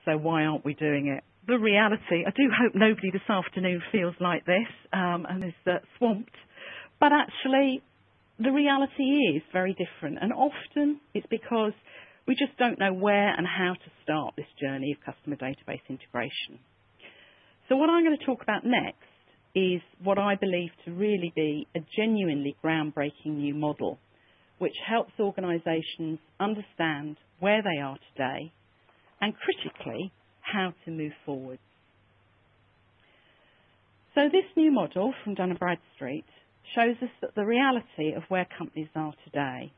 so why aren't we doing it? The reality, I do hope nobody this afternoon feels like this and is swamped, but actually the reality is very different, and often it's because we just don't know where and how to start this journey of customer database integration. So what I'm going to talk about next is what I believe to really be a genuinely groundbreaking new model, which helps organisations understand where they are today and, critically, how to move forward. So this new model from Dun & Bradstreet shows us that the reality of where companies are today.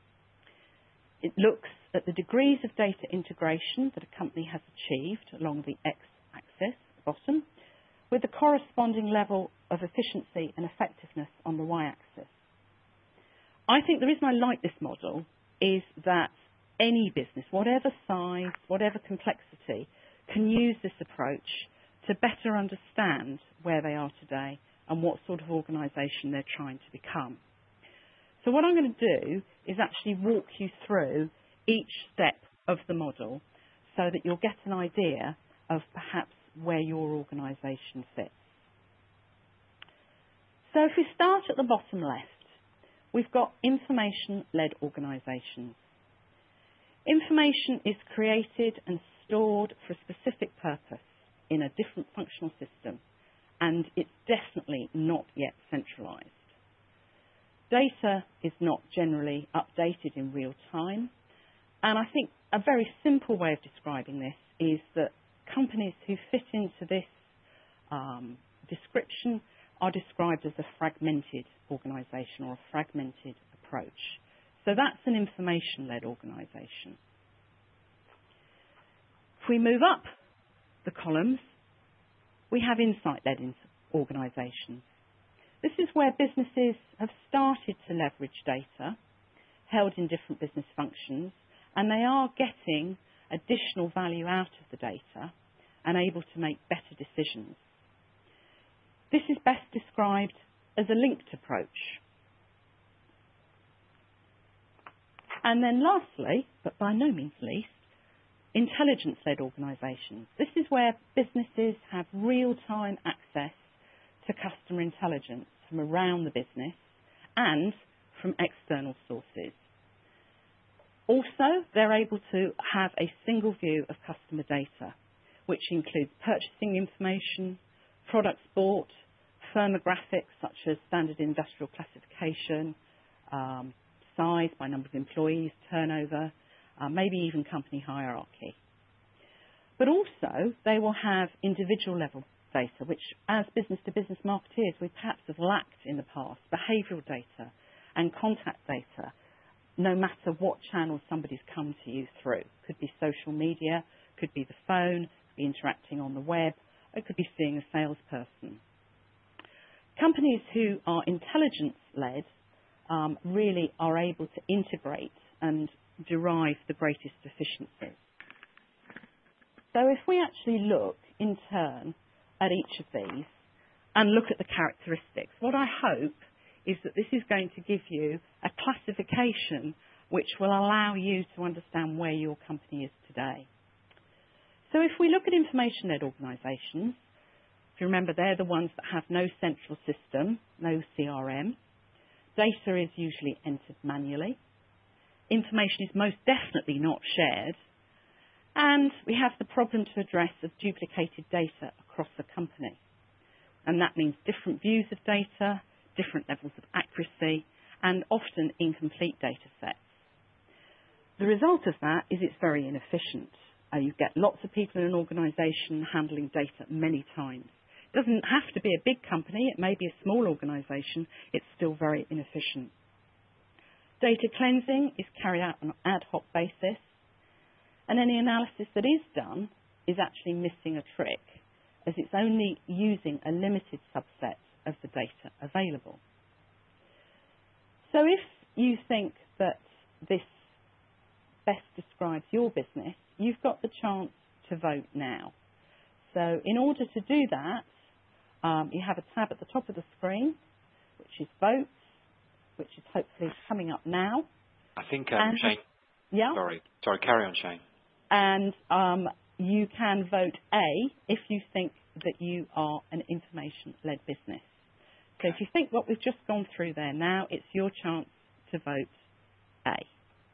It looks at the degrees of data integration that a company has achieved along the x-axis, the bottom, with the corresponding level of efficiency and effectiveness on the y-axis. I think the reason I like this model is that any business, whatever size, whatever complexity, can use this approach to better understand where they are today and what sort of organisation they're trying to become. So what I'm going to do is actually walk you through each step of the model so that you'll get an idea of perhaps where your organisation fits. So if we start at the bottom left, we've got information-led organisations. Information is created and stored for a specific purpose in a different functional system, and it's definitely not yet centralised. Data is not generally updated in real time, and I think a very simple way of describing this is that companies who fit into this description are described as a fragmented organisation or a fragmented approach. So that's an information-led organisation. If we move up the columns, we have insight-led organisations. This is where businesses have started to leverage data held in different business functions, and they are getting additional value out of the data and able to make better decisions. This is best described as a linked approach. And then lastly, but by no means least, intelligence-led organisations. This is where businesses have real-time access to customer intelligence from around the business and from external sources. Also, they're able to have a single view of customer data, which includes purchasing information, products bought, firmographics such as standard industrial classification, size by number of employees, turnover, maybe even company hierarchy. But also, they will have individual level data, which as business-to-business marketeers we perhaps have lacked in the past, behavioural data and contact data, no matter what channel somebody's come to you through. Could be social media, could be the phone, could be interacting on the web, it could be seeing a salesperson. Companies who are intelligence-led really are able to integrate and derive the greatest efficiencies. So if we actually look in turn at each of these and look at the characteristics, what I hope is that this is going to give you a classification which will allow you to understand where your company is today. So if we look at information-led organisations, if you remember, they're the ones that have no central system, no CRM. Data is usually entered manually. Information is most definitely not shared. And we have the problem to address of duplicated data across the company. And that means different views of data, different levels of accuracy, and often incomplete data sets. The result of that is it's very inefficient. You get lots of people in an organisation handling data many times. It doesn't have to be a big company. It may be a small organisation. It's still very inefficient. Data cleansing is carried out on an ad hoc basis, and any analysis that is done is actually missing a trick, as it's only using a limited subset of the data available. So if you think that this best describes your business, you've got the chance to vote now. So in order to do that, you have a tab at the top of the screen, which is Votes, which is hopefully coming up now. I think, Shane, yeah? sorry, carry on, Shane. And you can vote A if you think that you are an information-led business. So if you think what we've just gone through there now, it's your chance to vote A.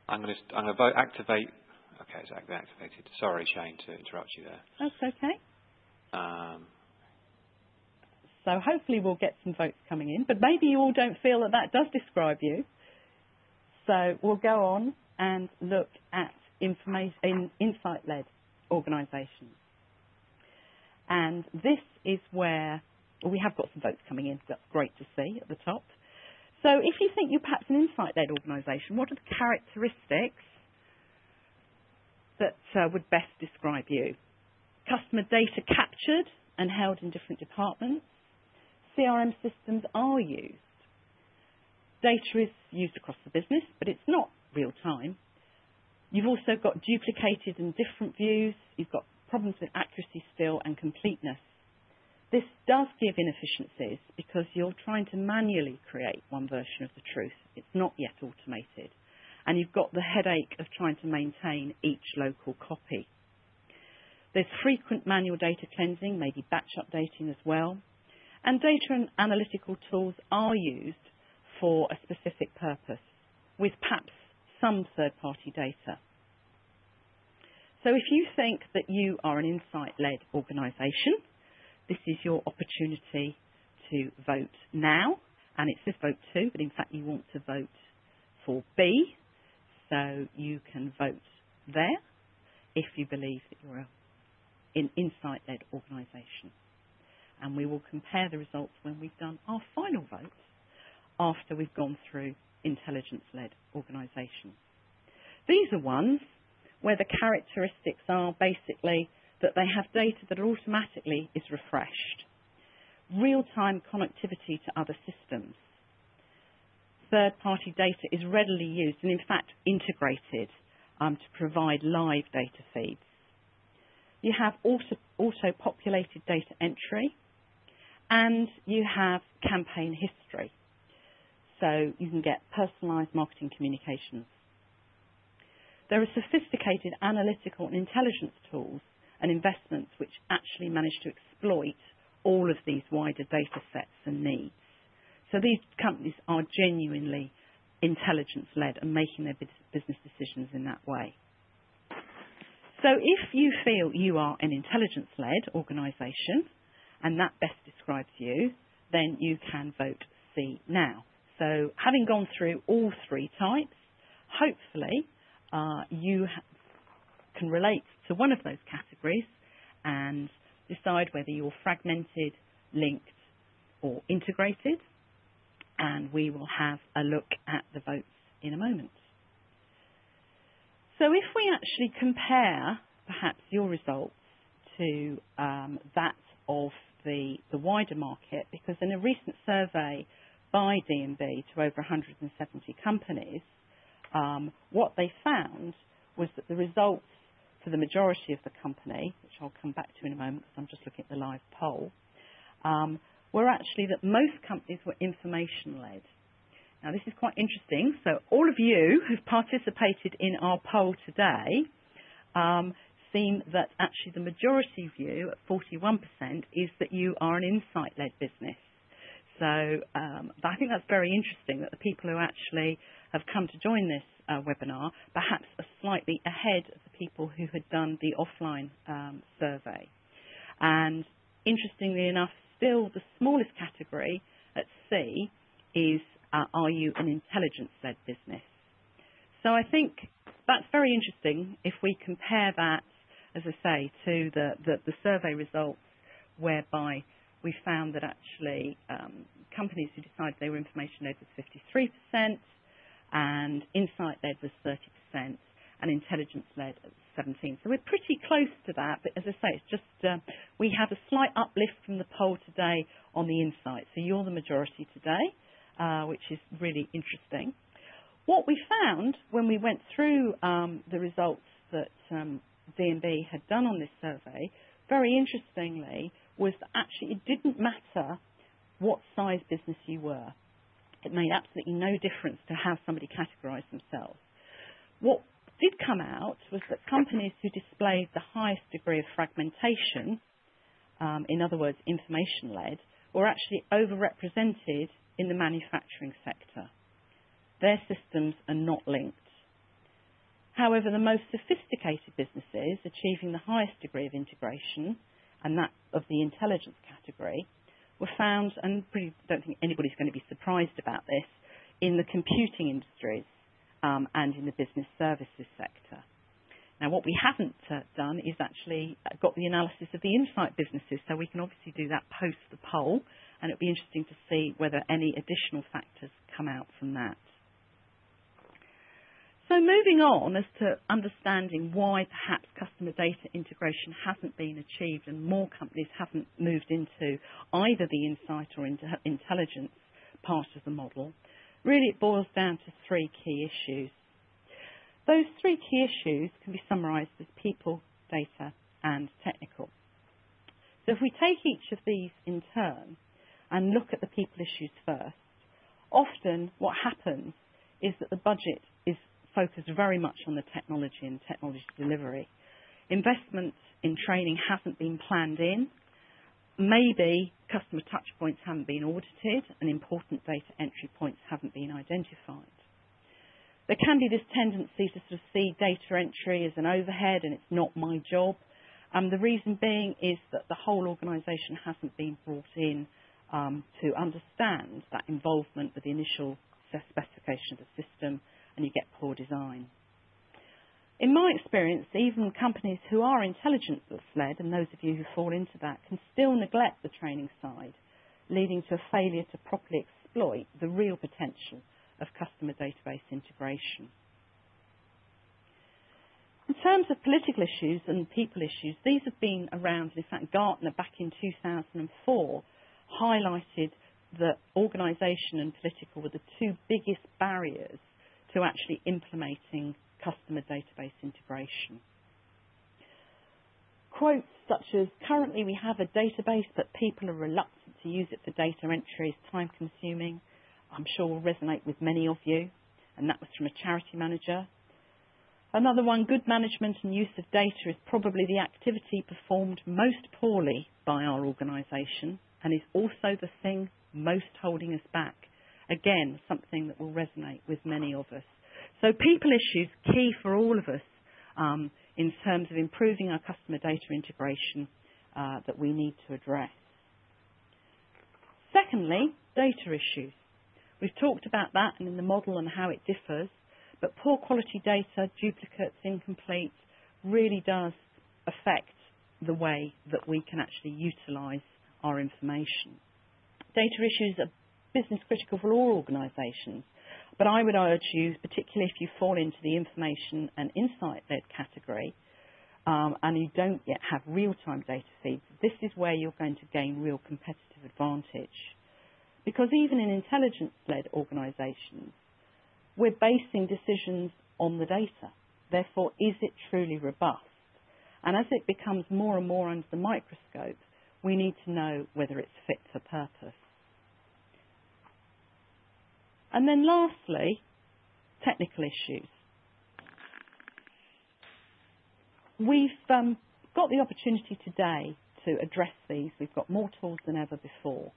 I'm going to vote activate. Okay, it's activated. Sorry, Shane, to interrupt you there. That's okay. So hopefully we'll get some votes coming in, but maybe you all don't feel that that does describe you. So we'll go on and look at insight-led organisations. And this is where we have got some votes coming in. That's great to see at the top. So if you think you're perhaps an insight-led organisation, what are the characteristics that would best describe you? Customer data captured and held in different departments. CRM systems are used. Data is used across the business, but it's not real time. You've also got duplicated and different views. You've got problems with accuracy still and completeness. This does give inefficiencies because you're trying to manually create one version of the truth. It's not yet automated. And you've got the headache of trying to maintain each local copy. There's frequent manual data cleansing, maybe batch updating as well. And data and analytical tools are used for a specific purpose, with perhaps some third-party data. So if you think that you are an insight-led organisation, this is your opportunity to vote now. And it says vote 2, but in fact you want to vote for B. So you can vote there if you believe that you're an insight-led organisation. And we will compare the results when we've done our final vote after we've gone through intelligence-led organisations. These are ones where the characteristics are basically that they have data that automatically is refreshed, real-time connectivity to other systems, third-party data is readily used and in fact integrated to provide live data feeds. You have auto-populated data entry, and you have campaign history. So you can get personalised marketing communications. There are sophisticated analytical and intelligence tools and investments which actually manage to exploit all of these wider data sets and needs. So these companies are genuinely intelligence-led and making their business decisions in that way. So if you feel you are an intelligence-led organisation and that best describes you, then you can vote C now. So having gone through all three types, hopefully you can relate to one of those categories and decide whether you're fragmented, linked or integrated. And we will have a look at the votes in a moment. So if we actually compare perhaps your results to that of the wider market, because in a recent survey by D&B to over 170 companies, what they found was that the results for the majority of the company, which I'll come back to in a moment because I'm just looking at the live poll, were actually that most companies were information-led. Now, this is quite interesting. So all of you who've participated in our poll today seem that actually the majority view, at 41%, is that you are an insight-led business. So I think that's very interesting that the people who actually have come to join this webinar perhaps are slightly ahead of the people who had done the offline survey. And interestingly enough, still the smallest category at C is are you an intelligence-led business? So I think that's very interesting if we compare that, as I say, to the survey results whereby we found that actually companies who decided they were information-led was 53% and insight-led was 30% and intelligence-led at 17%. So we're pretty close to that, but as I say, it's just we have a slight uplift from the poll today on the insight. So you're the majority today, which is really interesting. What we found when we went through the results that D&B had done on this survey, very interestingly, was that actually it didn't matter what size business you were. It made absolutely no difference to how somebody categorised themselves. What did come out was that companies who displayed the highest degree of fragmentation, in other words, information-led, were actually overrepresented in the manufacturing sector. Their systems are not linked. However, the most sophisticated businesses achieving the highest degree of integration, and that of the intelligence category, were found, and I don't think anybody's going to be surprised about this, in the computing industries and in the business services sector. Now, what we haven't done is actually got the analysis of the insight businesses, so we can obviously do that post the poll, and it'll be interesting to see whether any additional factors come out from that. So moving on as to understanding why perhaps customer data integration hasn't been achieved and more companies haven't moved into either the insight or intelligence part of the model, really it boils down to three key issues. Those three key issues can be summarised as people, data and technical. So if we take each of these in turn and look at the people issues first, often what happens is that the budget is focused very much on the technology and technology delivery. Investment in training hasn't been planned in. Maybe customer touch points haven't been audited and important data entry points haven't been identified. There can be this tendency to sort of see data entry as an overhead and it's not my job. The reason being is that the whole organisation hasn't been brought in to understand that involvement with the initial specification of the system, and you get poor design. In my experience, even companies who are intelligence-led, and those of you who fall into that, can still neglect the training side, leading to a failure to properly exploit the real potential of customer database integration. In terms of political issues and people issues, these have been around. In fact, Gartner back in 2004 highlighted that organisation and political were the two biggest barriers to actually implementing customer database integration. Quotes such as, "Currently we have a database but people are reluctant to use it for data entry, is time consuming," I'm sure will resonate with many of you, and that was from a charity manager. Another one, "Good management and use of data is probably the activity performed most poorly by our organisation and is also the thing most holding us back." Again, something that will resonate with many of us. So people issues, key for all of us in terms of improving our customer data integration that we need to address. Secondly, data issues. We've talked about that and in the model and how it differs, but poor quality data, duplicates, incomplete, really does affect the way that we can actually utilise our information. Data issues are business critical for all organisations, but I would urge you, particularly if you fall into the information and insight-led category and you don't yet have real-time data feeds, this is where you're going to gain real competitive advantage. Because even in intelligence-led organisations, we're basing decisions on the data. Therefore, is it truly robust? And as it becomes more and more under the microscope, we need to know whether it's fit for purpose. And then lastly, technical issues. We've got the opportunity today to address these. We've got more tools than ever before.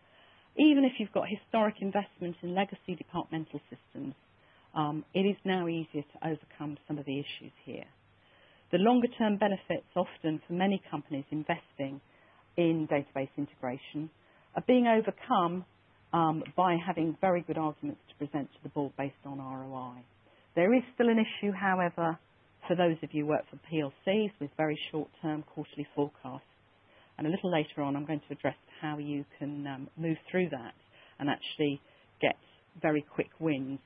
Even if you've got historic investment in legacy departmental systems, it is now easier to overcome some of the issues here. The longer term benefits often for many companies investing in database integration are being overcome by having very good arguments to present to the board based on ROI. There is still an issue, however, for those of you who work for PLCs with very short-term quarterly forecasts. And a little later on, I'm going to address how you can move through that and actually get very quick wins